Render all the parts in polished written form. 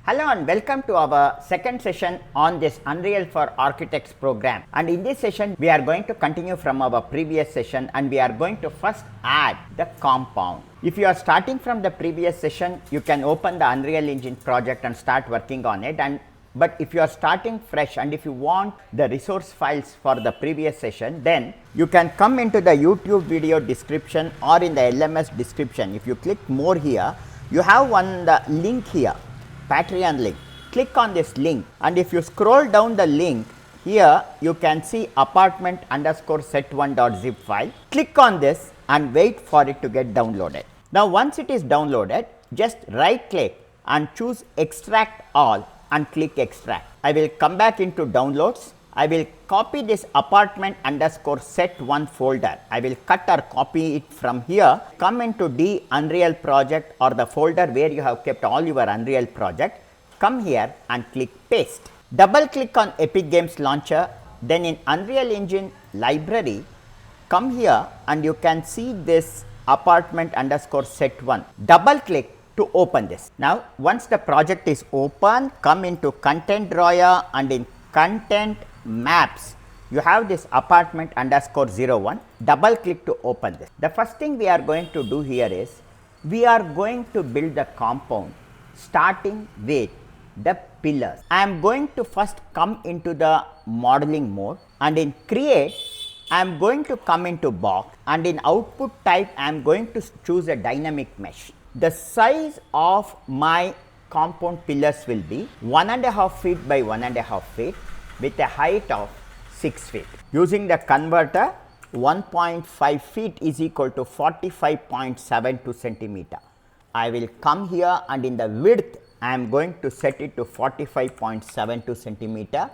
Hello and welcome to our second session on this Unreal for Architects program. And in this session, we are going to continue from our previous session and we are going to first add the compound. If you are starting from the previous session, you can open the Unreal Engine project and start working on it. But if you are starting fresh and if you want the resource files for the previous session, then you can come into the YouTube video description or in the LMS description. If you click more here, you have the link here. Patreon link. Click on this link and if you scroll down the link here, you can see apartment_set1.zip file. Click on this and wait for it to get downloaded. Now once it is downloaded, just right click and choose extract all and click extract. I will come back into downloads. I will copy this apartment_set1 folder. I will cut or copy it from here. Come into the Unreal project or the folder where you have kept all your Unreal project. Come here and click paste. Double click on Epic Games Launcher. Then in Unreal Engine library, come here and you can see this apartment_set1. Double click to open this. Now once the project is open, come into content drawer and in content maps you have this apartment_01. Double click to open this. The first thing we are going to do here is we are going to build the compound starting with the pillars. I am going to first come into the modeling mode and in create I am going to come into box and in output type I am going to choose a dynamic mesh. The size of my compound pillars will be 1.5 feet by 1.5 feet with a height of 6 feet. Using the converter, 1.5 feet is equal to 45.72 centimeter. I will come here and in the width, I am going to set it to 45.72 centimeter.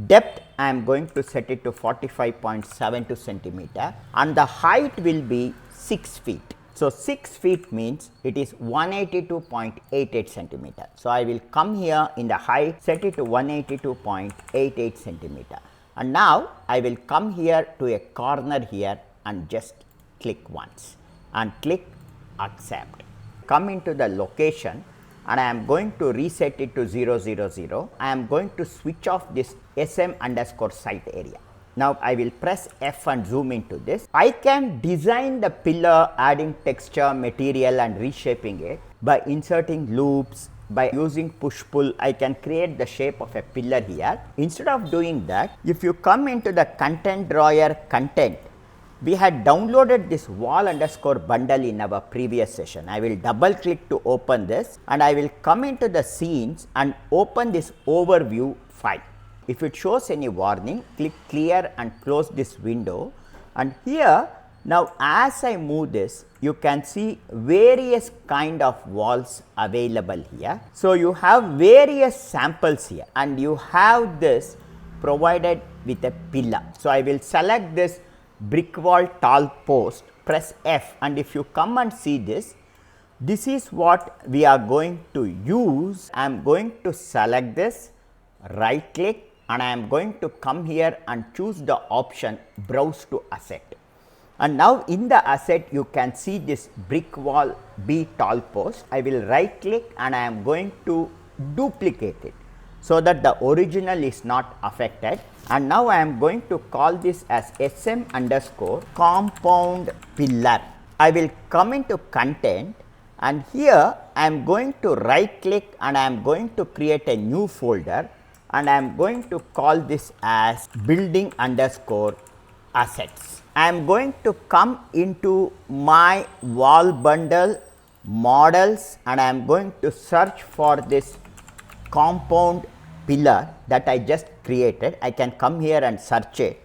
Depth, I am going to set it to 45.72 centimeter and the height will be 6 feet. So 6 feet means it is 182.88 centimeter. So I will come here in the height, set it to 182.88 centimeter. And now I will come here to a corner here and just click once and click accept. Come into the location and I am going to reset it to 0, 0, 0. I am going to switch off this SM_site area. Now I will press F and zoom into this. I can design the pillar adding texture, material and reshaping it by inserting loops. By using push pull, I can create the shape of a pillar here. Instead of doing that, if you come into the content drawer content, we had downloaded this wall_bundle in our previous session. I will double click to open this and I will come into the scenes and open this overview file. If it shows any warning, click clear and close this window and here now as I move this, you can see various kind of walls available here. So you have various samples here and you have this provided with a pillar. So I will select this brick wall tall post, press F and if you come and see this, this is what we are going to use. I am going to select this, right click and I am going to come here and choose the option browse to asset. And now in the asset you can see this brick wall B tall post. I will right click and I am going to duplicate it so that the original is not affected. And now I am going to call this as SM_compound pillar. I will come into content and here I am going to right click and I am going to create a new folder. And I am going to call this as building_assets. I am going to come into my wall bundle models and I am going to search for this compound pillar that I just created. I can come here and search it.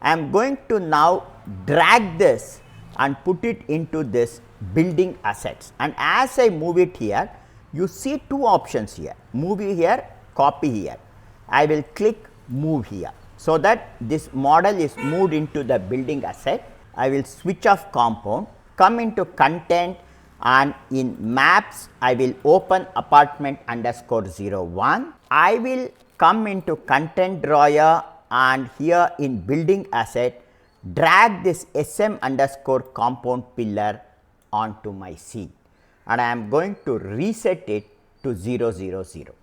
I am going to now drag this and put it into this building assets. And as I move it here, you see two options here, move here, copy here. I will click move here so that this model is moved into the building asset. I will switch off compound, come into content and in maps I will open apartment_01. I will come into content drawer and here in building asset drag this SM_compound pillar onto my scene and I am going to reset it to 0, 0, 0.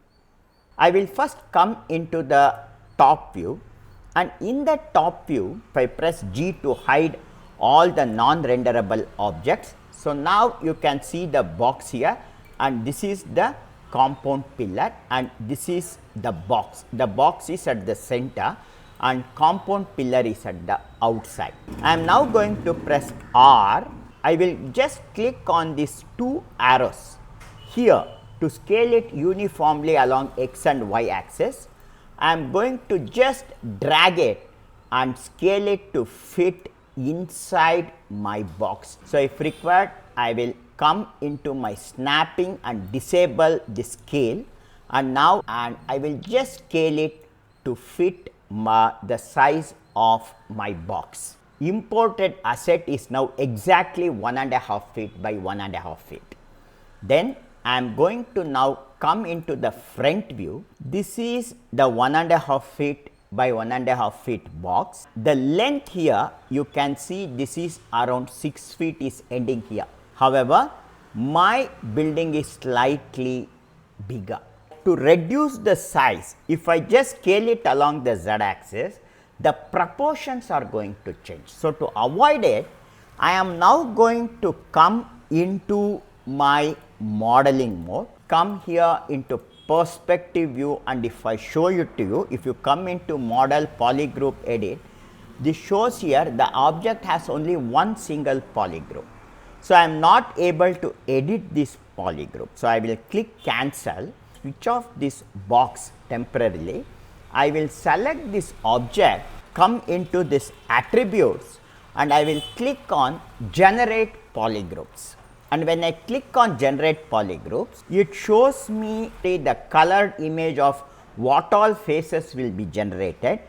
I will first come into the top view, and in the top view if I press G to hide all the non-renderable objects. So, now you can see the box here, and this is the compound pillar and this is the box. The box is at the center and compound pillar is at the outside. I am now going to press R. I will just click on these two arrows here to scale it uniformly along x and y axis. I am going to just drag it and scale it to fit inside my box. So, if required, I will come into my snapping and disable the scale, and now I will just scale it to fit the size of my box. Imported asset is now exactly 1.5 feet by 1.5 feet. Then I am going to now come into the front view. This is the 1.5 feet by 1.5 feet box. The length here you can see this is around 6 feet is ending here. However, my building is slightly bigger. To reduce the size, if I just scale it along the z axis, the proportions are going to change. So, to avoid it, I am now going to come into my modeling mode, come here into perspective view, and if I show it to you, if you come into model polygroup edit, this shows here the object has only one single polygroup. So, I am not able to edit this polygroup. So, I will click cancel, switch off this box temporarily. I will select this object, come into this attributes, and I will click on generate polygroups. And when I click on generate polygroups, it shows me the colored image of what all faces will be generated.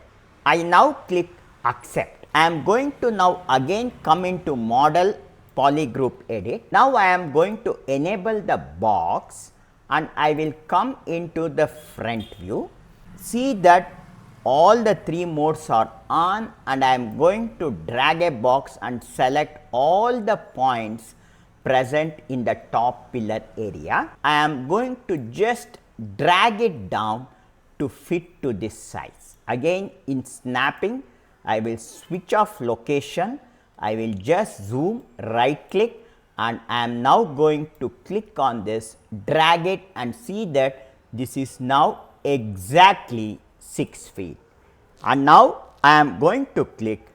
I now click accept. I am going to now again come into model polygroup edit. Now, I am going to enable the box and I will come into the front view. See that all the three modes are on, and I am going to drag a box and select all the points present in the top pillar area. I am going to just drag it down to fit to this size. Again, in snapping, I will switch off location. I will just zoom, right click, and I am now going to click on this, drag it, and see that this is now exactly 6 feet. And now I am going to click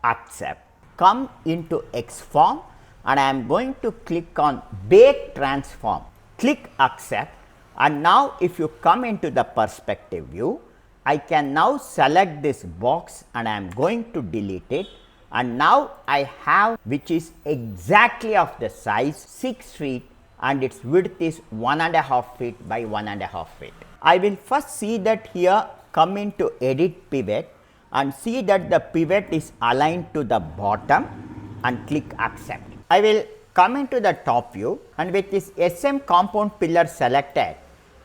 accept, come into X form, and I am going to click on bake transform, click accept, and now if you come into the perspective view, I can now select this box and I am going to delete it, and now I have which is exactly of the size 6 feet and its width is 1.5 feet by 1.5 feet. I will first see that here, come into edit pivot and see that the pivot is aligned to the bottom and click accept. I will come into the top view, and with this SM compound pillar selected,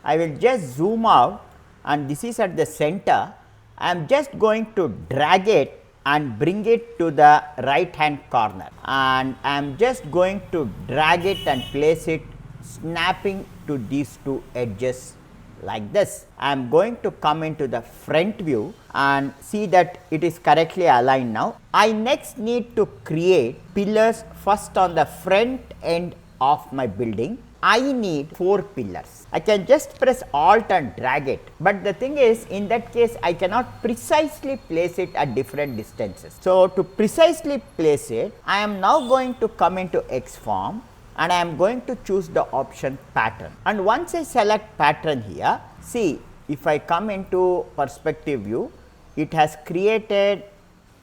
I will just zoom out, and this is at the center. I am just going to drag it and bring it to the right hand corner, and I am just going to drag it and place it snapping to these two edges like this. I am going to come into the front view and see that it is correctly aligned now. I next need to create pillars first on the front end of my building. I need 4 pillars. I can just press Alt and drag it, but the thing is, in that case I cannot precisely place it at different distances. So, to precisely place it, I am now going to come into X form and I am going to choose the option pattern, and once I select pattern here, see if I come into perspective view, it has created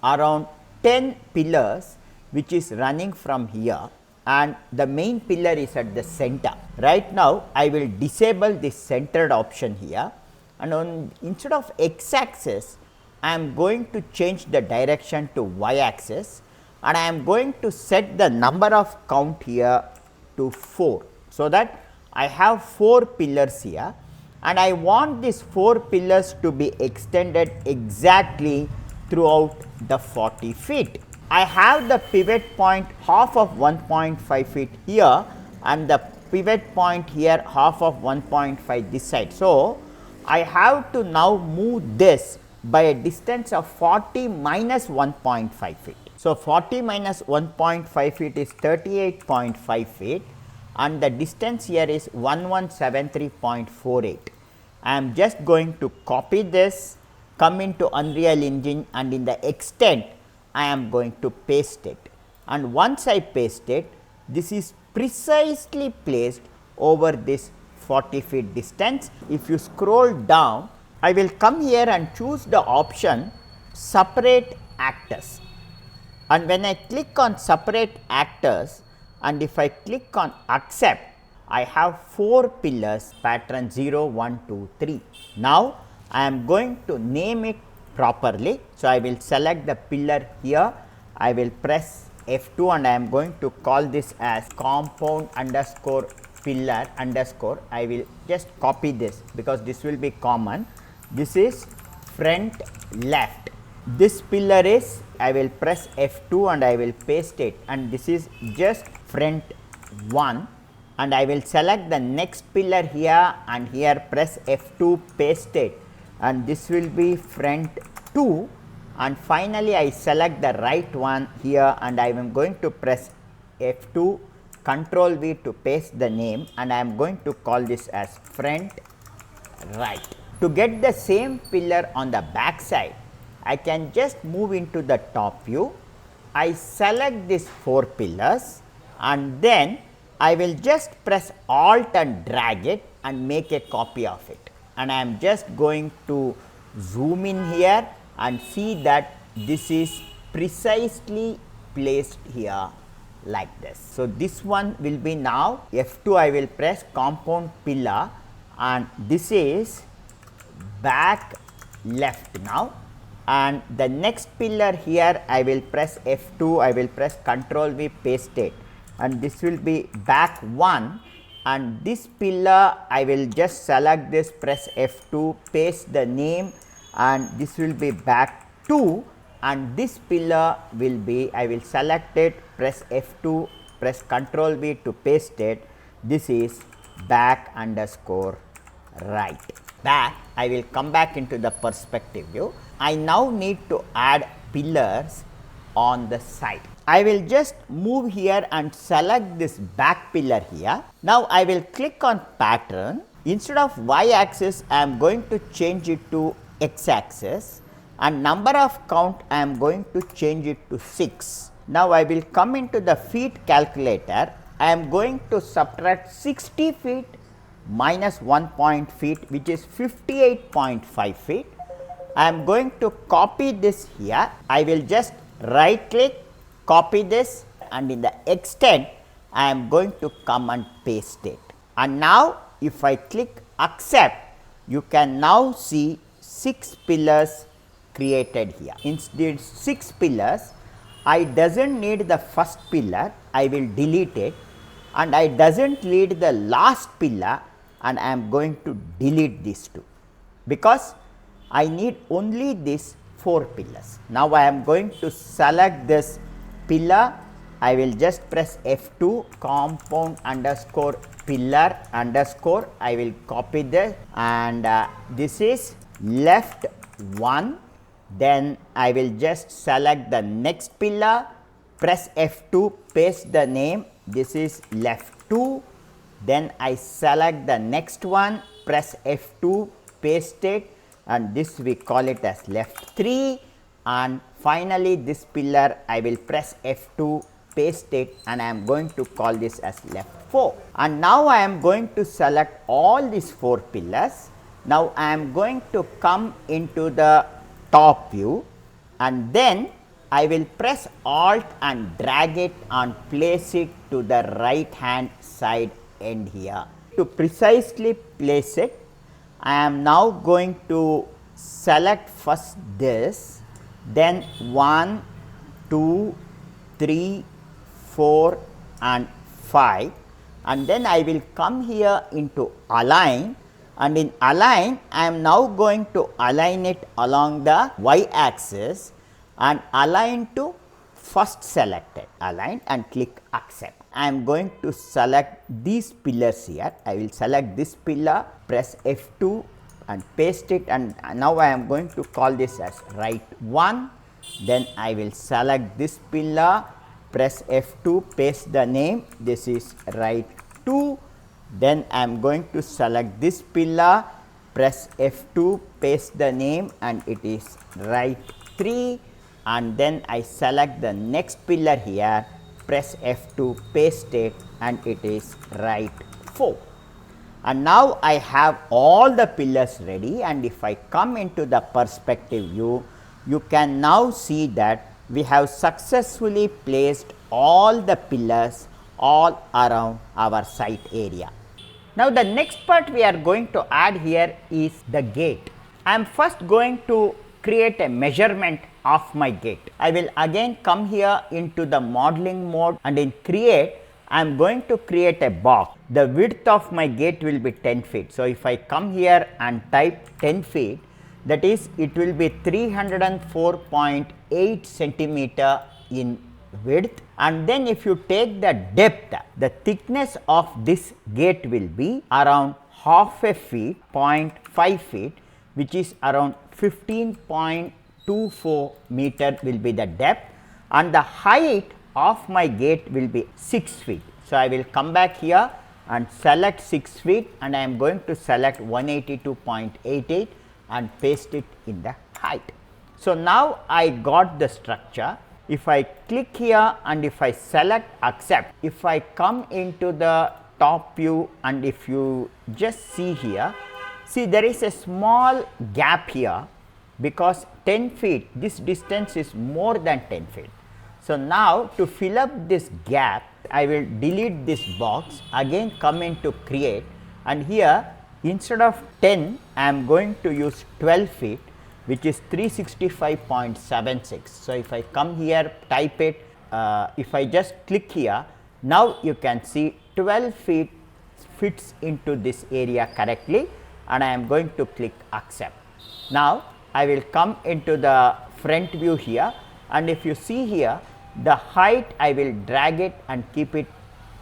around 10 pillars which is running from here, and the main pillar is at the center. Right now, I will disable this centered option here, and instead of x axis, I am going to change the direction to y axis, and I am going to set the number of count here to 4. So, that I have 4 pillars here, and I want these 4 pillars to be extended exactly throughout the 40 feet. I have the pivot point half of 1.5 feet here and the pivot point here half of 1.5 this side. So, I have to now move this by a distance of 40 minus 1.5 feet. So, 40 minus 1.5 feet is 38.5 feet and the distance here is 1173.48. I am just going to copy this, come into Unreal Engine, and in the extent I am going to paste it, and once I paste it, this is precisely placed over this 40 feet distance. If you scroll down, I will come here and choose the option separate actors, and when I click on separate actors and if I click on accept, I have 4 pillars pattern 0, 1, 2, 3. Now, I am going to name it properly. So, I will select the pillar here, I will press F2 and I am going to call this as compound underscore pillar underscore. I will just copy this because this will be common. This is front left. This pillar is, I will press F2 and I will paste it, and this is just front 1, and I will select the next pillar here and here press F2, paste it, and this will be front 2, and finally I select the right one here and I am going to press F2, Control V to paste the name, and I am going to call this as front right. To get the same pillar on the back side, I can just move into the top view. I select these 4 pillars and then I will just press Alt and drag it and make a copy of it, and I am just going to zoom in here and see that this is precisely placed here like this. So, this one will be now F2, I will press compound pillar, and this is back left now, and the next pillar here I will press F2, I will press Control V, paste it, and this will be back 1, and this pillar I will just select this, press F2, paste the name, and this will be back 2, and this pillar will be, I will select it, press F2, press Control V to paste it, this is back underscore right. Back, I will come back into the perspective view. I now need to add pillars on the side. I will just move here and select this back pillar here. Now, I will click on pattern. Instead of y axis, I am going to change it to x axis, and number of count I am going to change it to 6. Now, I will come into the feet calculator. I am going to subtract 60 feet minus 1 point feet, which is 58.5 feet. I am going to copy this here. I will just right click, copy this, and in the extent I am going to come and paste it. And now, if I click accept, you can now see 6 pillars created here. Instead 6 pillars, I doesn't need the first pillar, I will delete it, and I doesn't need the last pillar, and I am going to delete these 2 because I need only these 4 pillars. Now, I am going to select this pillar, I will just press F2, compound underscore pillar underscore, I will copy this, and this is left 1, then I will just select the next pillar, press F2, paste the name, this is left 2, then I select the next one, press F2, paste it, and this we call it as left 3, and finally this pillar I will press F2, paste it, and I am going to call this as left 4. And now I am going to select all these 4 pillars. Now, I am going to come into the top view, and then I will press Alt and drag it and place it to the right hand side end here. To precisely place it, I am now going to select first this, then 1, 2, 3, 4 and 5, and then I will come here into align, and in align I am now going to align it along the y axis and align to first selected, align and click accept. I am going to select these pillars here. I will select this pillar, press F2 and paste it, and now I am going to call this as right 1. Then I will select this pillar, press F2, paste the name, this is right 2. Then I am going to select this pillar, press F2, paste the name, and it is right 3. And then I select the next pillar here, press F2, paste it, and it is right 4. And now I have all the pillars ready, and if I come into the perspective view, you can now see that we have successfully placed all the pillars all around our site area. Now the next part we are going to add here is the gate. I am first going to create a measurement of my gate. I will again come here into the modeling mode, and in create I am going to create a box. The width of my gate will be 10 feet. So if I come here and type 10 feet, that is, it will be 304.8 centimeter in width. And then if you take the depth, the thickness of this gate will be around half a feet, 0.5 feet, which is around 15.24 meter will be the depth, and the height of my gate will be 6 feet. So I will come back here and select 6 feet, and I am going to select 182.88 and paste it in the height. So now I got the structure. If I click here and if I select accept, if I come into the top view and if you just see here, see there is a small gap here because 10 feet, this distance is more than 10 feet. So now to fill up this gap, I will delete this box, again come into create, and here instead of 10 I am going to use 12 feet, which is 365.76. So if I come here, type it, if I just click here, now you can see 12 feet fits into this area correctly, and I am going to click accept. Now I will come into the front view here, and if you see here, the height I will drag it and keep it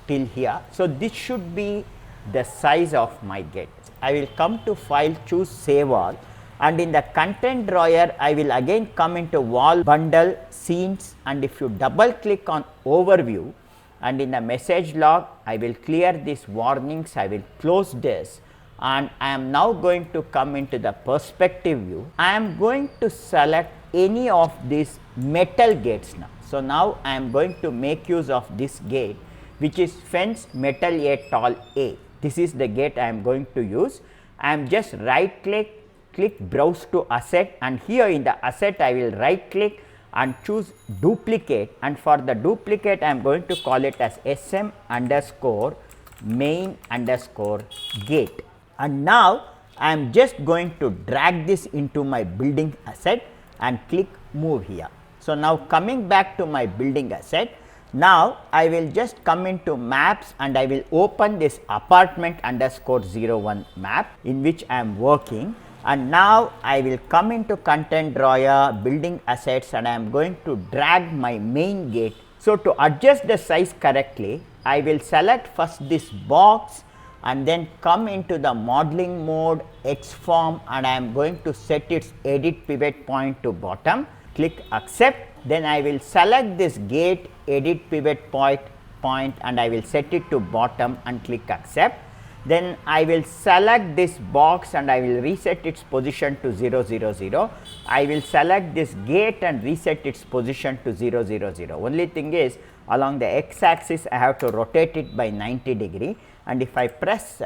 till here. So this should be the size of my gate. I will come to file, choose save all, and in the content drawer I will again come into wall, bundle, scenes, and if you double click on overview, and in the message log I will clear these warnings, I will close this, and I am now going to come into the perspective view. I am going to select any of these metal gates now. So now I am going to make use of this gate, which is fence metal A tall A. This is the gate I am going to use. I am just right click, click browse to asset, and here in the asset I will right click and choose duplicate, and for the duplicate I am going to call it as SM underscore main underscore gate. And now I am just going to drag this into my building asset and click move here. So now coming back to my building asset, now I will just come into maps and I will open this apartment underscore 01 map in which I am working, and now I will come into content drawer, building assets, and I am going to drag my main gate. So to adjust the size correctly, I will select first this box and then come into the modeling mode, X form, and I am going to set its edit pivot point to bottom, click accept. Then I will select this gate, edit pivot point, and I will set it to bottom and click accept. Then I will select this box and I will reset its position to 0, 0, 0. I will select this gate and reset its position to 0, 0, 0. Only thing is, along the x axis I have to rotate it by 90 degree, and if I press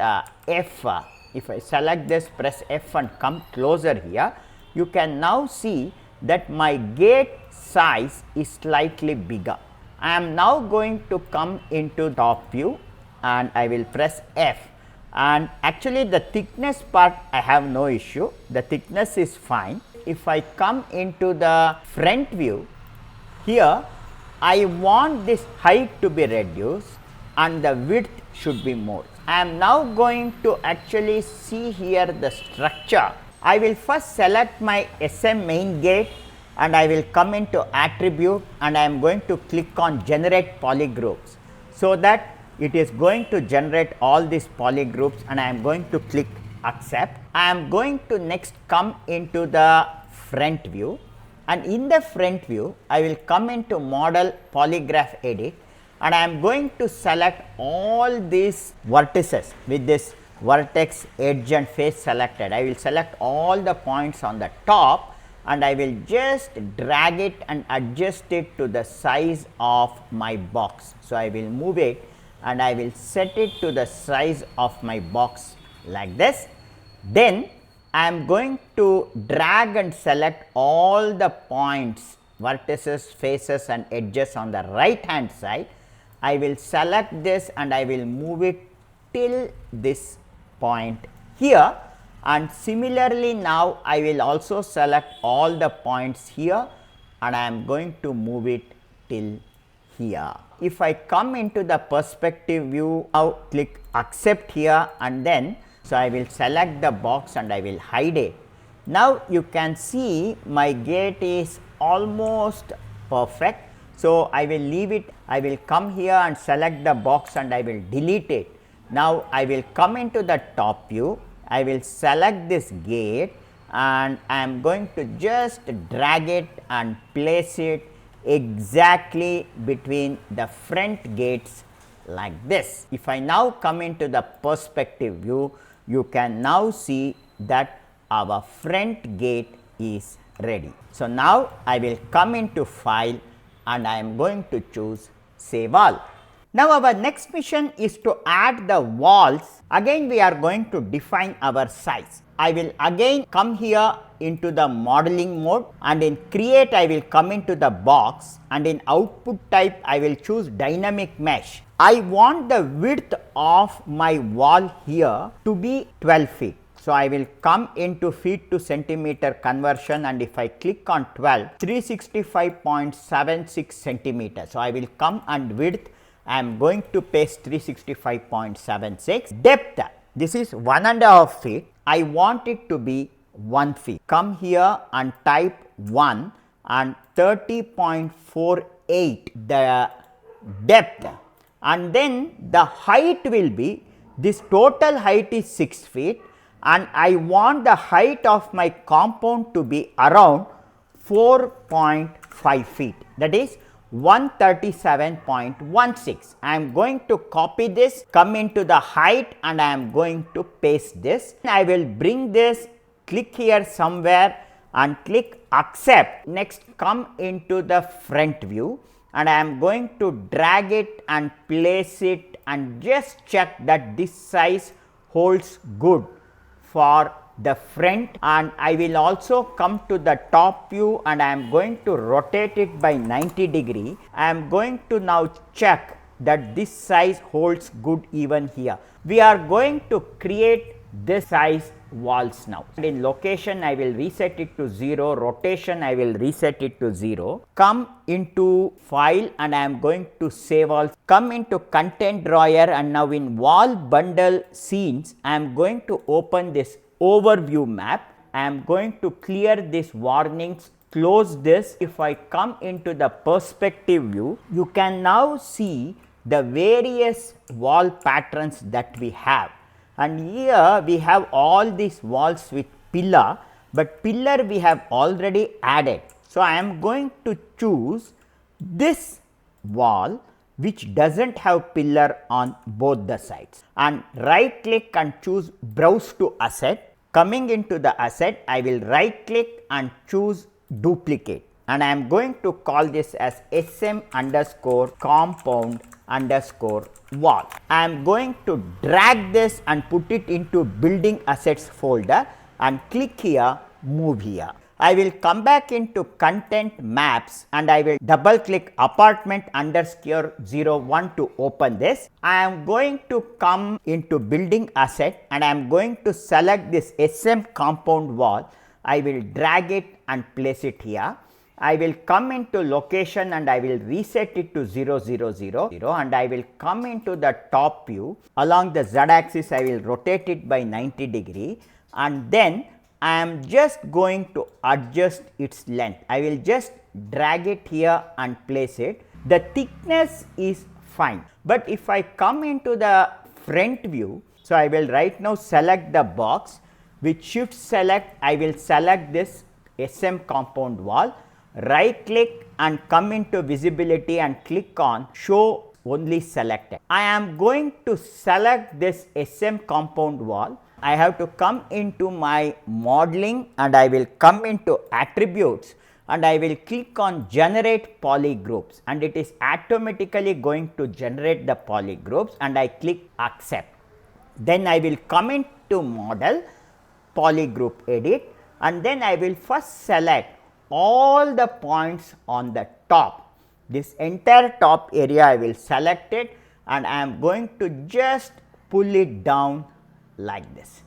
F, if I select this, press F and come closer here, you can now see that my gate size is slightly bigger. I am now going to come into top view and I will press F, and actually the thickness part I have no issue, the thickness is fine. If I come into the front view, here I want this height to be reduced and the width should be more. I am now going to actually see here the structure. I will first select my SM main gate and I will come into attribute and I am going to click on generate polygroups, so that it is going to generate all these polygroups, and I am going to click accept. I am going to next come into the front view, and in the front view I will come into model polygraph edit, and I am going to select all these vertices with this vertex, edge and face selected. I will select all the points on the top, and I will just drag it and adjust it to the size of my box. So, I will move it and I will set it to the size of my box like this. Then I am going to drag and select all the points, vertices, faces and edges on the right hand side. I will select this and I will move it till this point here, and similarly now I will also select all the points here and I am going to move it till here. If I come into the perspective view, now click accept here, and then so I will select the box and I will hide it. Now you can see my gate is almost perfect. So I will leave it, I will come here and select the box and I will delete it. Now I will come into the top view, I will select this gate and I am going to just drag it and place it exactly between the front gates like this. If I now come into the perspective view, you can now see that our front gate is ready. So now I will come into file and I am going to choose save all. Now our next mission is to add the walls. Again we are going to define our size. I will again come here into the modeling mode, and in create I will come into the box, and in output type I will choose dynamic mesh. I want the width of my wall here to be 12 feet. So I will come into feet to centimeter conversion, and if I click on 12, 365.76 centimeters. So I will come and width, I am going to paste 365.76. Depth, this is 1.5 feet. I want it to be 1 feet. Come here and type 1 and 30.48 the depth, and then the height will be, this total height is 6 feet. And I want the height of my compound to be around 4.5 feet, that is 137.16. I am going to copy this, come into the height, and I am going to paste this. I will bring this, click here somewhere and click accept. Next come into the front view, and I am going to drag it and place it and just check that this size holds good for the front. And I will also come to the top view and I am going to rotate it by 90 degree. I am going to now check that this size holds good even here. We are going to create this size walls now. And in location I will reset it to 0, rotation I will reset it to 0. Come into file and I am going to save all. Come into content drawer, and now in wall bundle scenes I am going to open this overview map. I am going to clear these warnings, close this. If I come into the perspective view, you can now see the various wall patterns that we have. And here we have all these walls with pillar, but pillar we have already added. So I am going to choose this wall which does not have pillar on both the sides, and right click and choose browse to asset. Coming into the asset, I will right click and choose duplicate, and I am going to call this as sm underscore compound underscore wall. I am going to drag this and put it into building assets folder and click here, move here. I will come back into content maps and I will double click apartment underscore 01 to open this. I am going to come into building asset and I am going to select this SM compound wall. I will drag it and place it here. I will come into location and I will reset it to 0, 0, 0, 0, and I will come into the top view. Along the Z axis I will rotate it by 90 degree, and then I am just going to adjust its length. I will just drag it here and place it. The thickness is fine, but if I come into the front view, so I will right now select the box. with shift select I will select this SM compound wall, right click and come into visibility and click on show only selected. I am going to select this SM compound wall. I have to come into my modeling and I will come into attributes and I will click on generate polygroups, and it is automatically going to generate the polygroups, and I click accept. Then I will come into model, polygroup edit, and then I will first select all the points on the top. This entire top area I will select it, and I am going to just pull it down like this.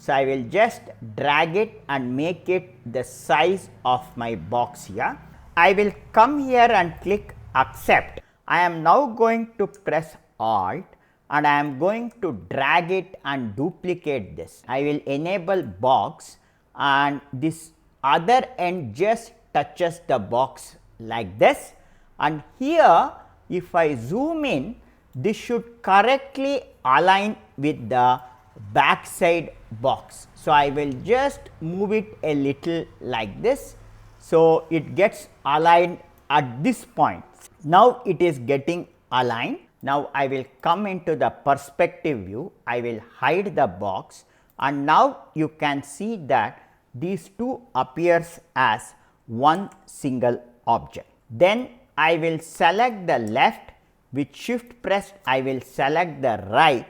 So, I will just drag it and make it the size of my box here. I will come here and click accept. I am now going to press Alt and I am going to drag it and duplicate this. I will enable box, and this other end just touches the box like this, and here if I zoom in, this should correctly align with the back side box. So, I will just move it a little like this. So, it gets aligned at this point. Now, it is getting aligned. Now, I will come into the perspective view, I will hide the box, and now you can see that these two appears as one single object. Then I will select the left, with shift pressed I will select the right.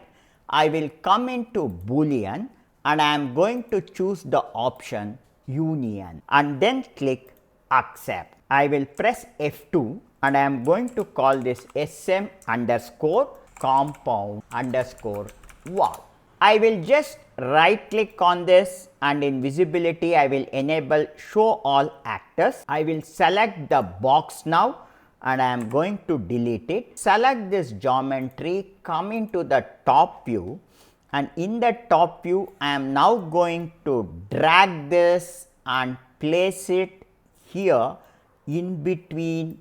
I will come into Boolean and I am going to choose the option union and then click accept. I will press F2 and I am going to call this SM underscore compound underscore wall. I will just right click on this, and in visibility I will enable show all actors. I will select the box now and I am going to delete it. Select this geometry, come into the top view, and in the top view I am now going to drag this and place it here in between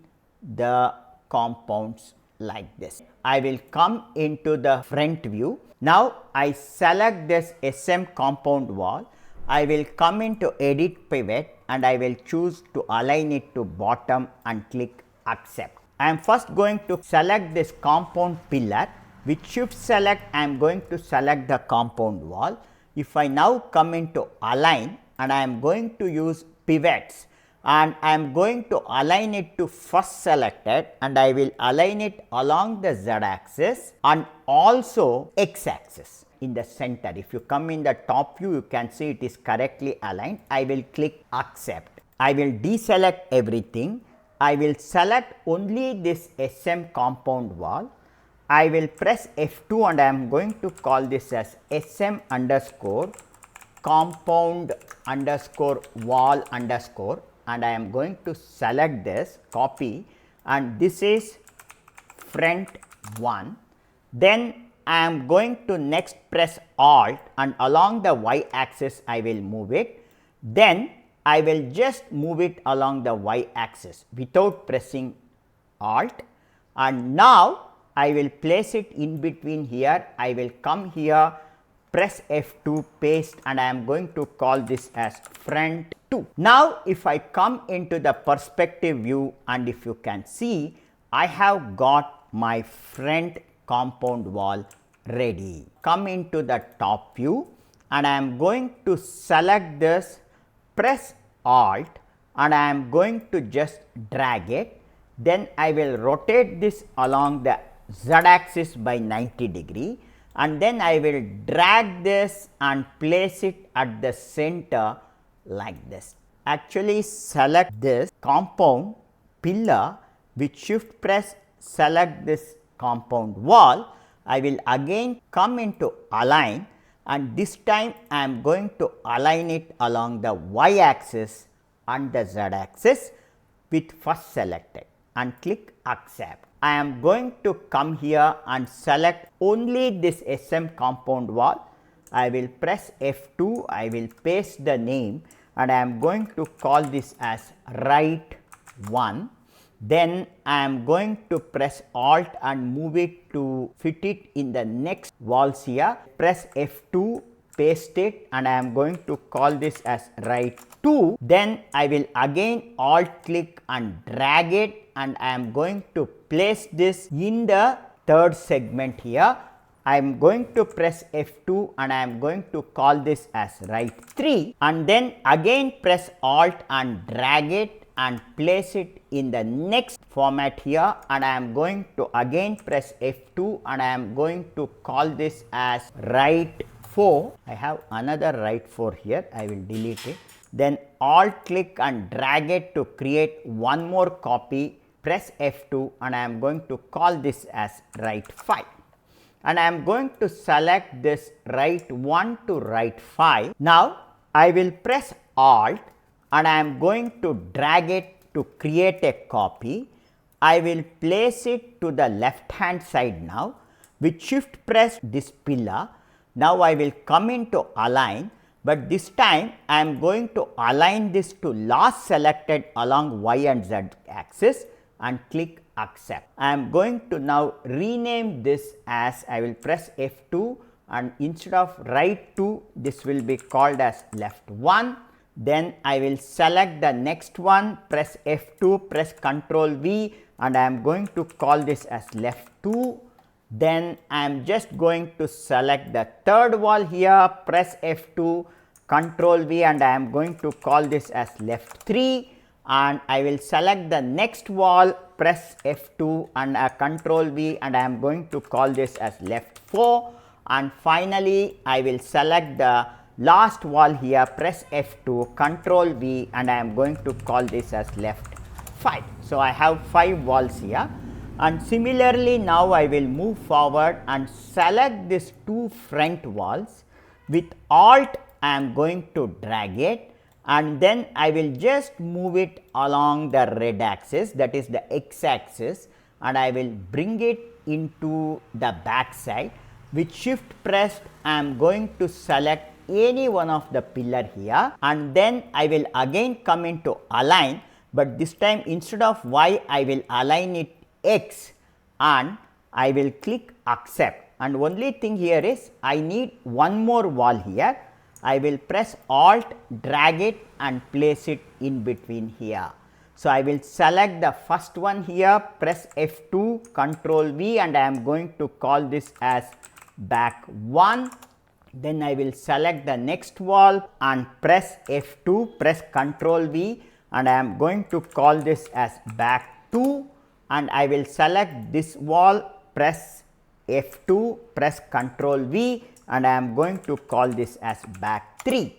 the compounds like this. I will come into the front view. Now, I select this SM compound wall. I will come into edit pivot and I will choose to align it to bottom and click accept. I am first going to select this compound pillar. With shift select I am going to select the compound wall. If I now come into align and I am going to use pivots, and I am going to align it to first selected, and I will align it along the z axis and also x axis in the center. If you come in the top view, you can see it is correctly aligned. I will click accept. I will deselect everything. I will select only this SM compound wall. I will press F2 and I am going to call this as SM underscore compound underscore wall underscore, and I am going to select this, copy, and this is front one. Then I am going to next press Alt and along the y axis I will move it. Then I will just move it along the y axis without pressing Alt, and now I will place it in between here. I will come here, press F2, paste, and I am going to call this as front 2. Now, if I come into the perspective view, and if you can see, I have got my front compound wall ready. Come into the top view and I am going to select this, press Alt, and I am going to just drag it. Then I will rotate this along the z axis by 90 degree, and then I will drag this and place it at the center like this. Actually, select this compound pillar, with shift press select this compound wall. I will again come into align, and this time I am going to align it along the y axis and the z axis with first selected and click accept. I am going to come here and select only this SM compound wall. I will press F2, I will paste the name, and I am going to call this as right 1. Then I am going to press Alt and move it to fit it in the next walls here. Press F2, paste it and I am going to call this as right 2. Then I will again alt click and drag it and I am going to place this in the third segment here. I am going to press F2 and I am going to call this as right 3 and then again press alt and drag it and place it in the next format here and I am going to again press F2 and I am going to call this as right 4. I have another right 4 here, I will delete it. Then alt click and drag it to create one more copy, press F2 and I am going to call this as right 5. And I am going to select this right 1 to right 5. Now, I will press alt and I am going to drag it to create a copy. I will place it to the left hand side now. With shift press this pillar. Now, I will come into align, but this time I am going to align this to last selected along y and z axis and click accept. I am going to now rename this as, I will press F2 and instead of right 2 this will be called as left 1. Then I will select the next one, press F2, press Ctrl V and I am going to call this as left 2. Then I am just going to select the third wall here, press F2, Ctrl V and I am going to call this as left 3 and I will select the next wall, press F2 and Ctrl V and I am going to call this as left 4 and finally I will select the last wall here, press F2, Ctrl V and I am going to call this as left 5. So, I have 5 walls here and similarly now I will move forward and select these 2 front walls. With alt I am going to drag it and then I will just move it along the red axis, that is the x axis, and I will bring it into the back side. With shift pressed I am going to select any one of the pillar here and then I will again come into align, but this time instead of y I will align it x and I will click accept, and only thing here is I need one more wall here. I will press alt, drag it and place it in between here. So, I will select the first one here, press F2, Ctrl V and I am going to call this as back 1. Then I will select the next wall and press F2, press Ctrl V and I am going to call this as back 2 and I will select this wall, press F2, press Ctrl V and I am going to call this as back 3.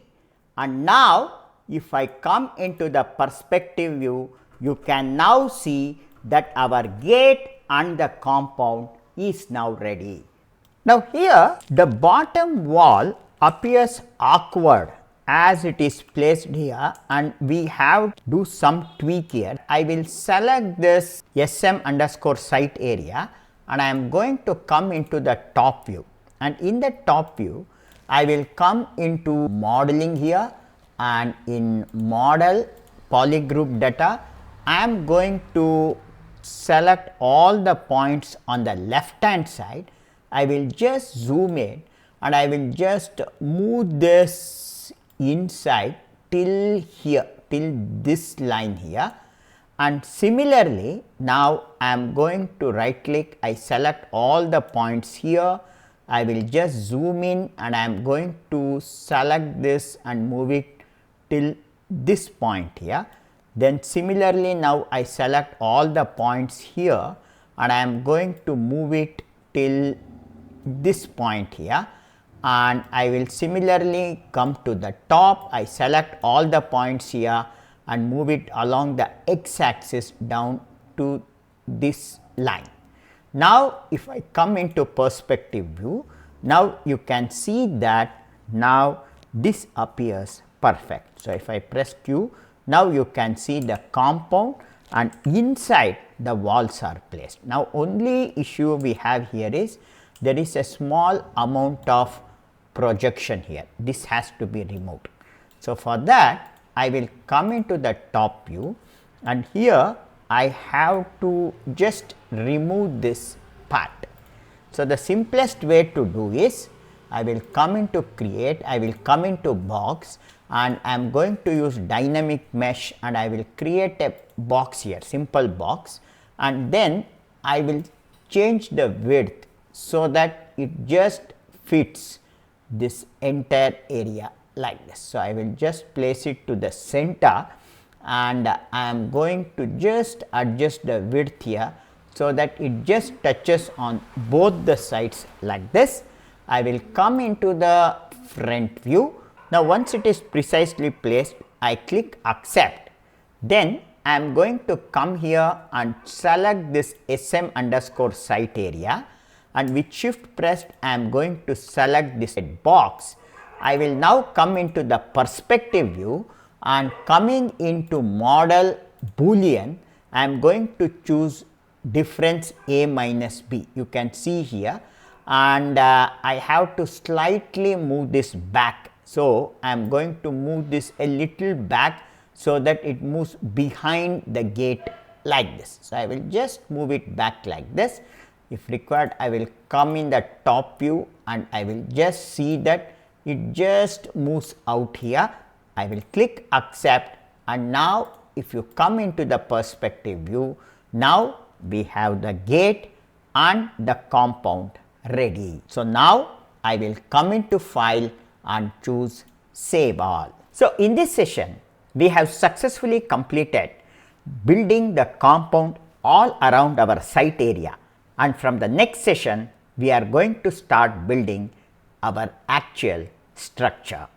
And now, if I come into the perspective view, you can now see that our gate and the compound is now ready. Now, here the bottom wall appears awkward as it is placed here and we have to do some tweak here. I will select this SM_site area and I am going to come into the top view, and in the top view I will come into modeling here and in model polygroup data I am going to select all the points on the left hand side. I will just zoom in and I will just move this inside till here, till this line here, and similarly now I am going to right click, I select all the points here, I will just zoom in and I am going to select this and move it till this point here. Then similarly now I select all the points here and I am going to move it till this point here, and I will similarly come to the top, I select all the points here and move it along the x axis down to this line. Now, if I come into perspective view, now you can see that now this appears perfect. So, if I press Q, now you can see the compound and inside the walls are placed. Now, only issue we have here is there is a small amount of projection here, this has to be removed. So, for that I will come into the top view and here I have to just remove this part. So, the simplest way to do is I will come into create, I will come into box, and I am going to use dynamic mesh, and I will create a box here, simple box, and then I will change the width so that it just fits this entire area like this. So, I will just place it to the center, and I am going to just adjust the width here so that it just touches on both the sides like this. I will come into the front view. Now, once it is precisely placed, I click accept. Then I am going to come here and select this SM underscore site area, and with shift pressed I am going to select this box. I will now come into the perspective view, and coming into model boolean, I am going to choose difference A minus B. You can see here, and I have to slightly move this back. So, I am going to move this a little back so that it moves behind the gate like this. So, I will just move it back like this. If required, I will come in the top view, and I will just see that it just moves out here. I will click accept, and now if you come into the perspective view, now we have the gate and the compound ready. So, now I will come into file and choose save all. So, in this session we have successfully completed building the compound all around our site area, and from the next session we are going to start building our actual structure.